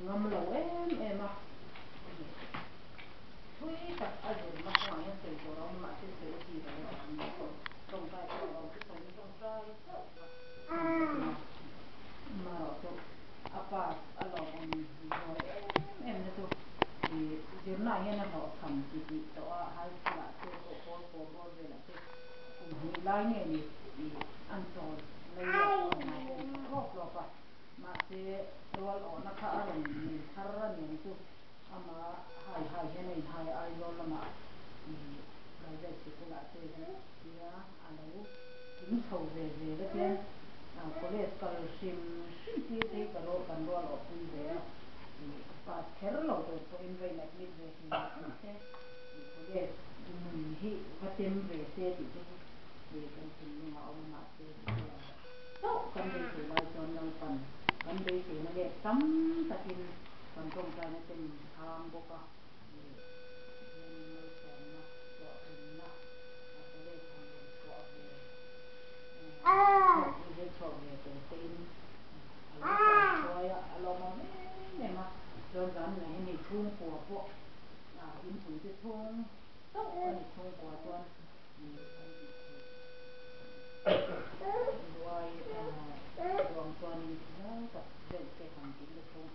ngâm lâu em à thui thật ở dưới mặt ngoài những cái chỗ đó mà cái gì đó trong tay củaเราcái gì trong tay mà rồi apa alo rồi em nó tụi thì giờ này nó họ thầm thì đó hai là cái cô về là cái cũng lại nghe thì ăn rồi lấy lo lo pa mà cái rồi ở nó khá là mình khá là nhiều tụi ama hai cái này hai ai lo mà bây giờ chỉ có lại cái ya alo tính sầu về đó kia có lẽ cần sim cái cái đó cần đó là cũng về và thế là rồi có in về lại biết về thì thế có lẽ hi và tìm về thế thì cần tìm mà ông mà thì tốt cần về thì lại cho nhau cần về thì nó đẹp tắm ta in cần trong cái nó tìm tham bốc à rồi gần này mình thung của bộ in thung cái thung tốt hơn thung của tuần rồi tuần tuần nó tập dựng cái thằng chính cái thung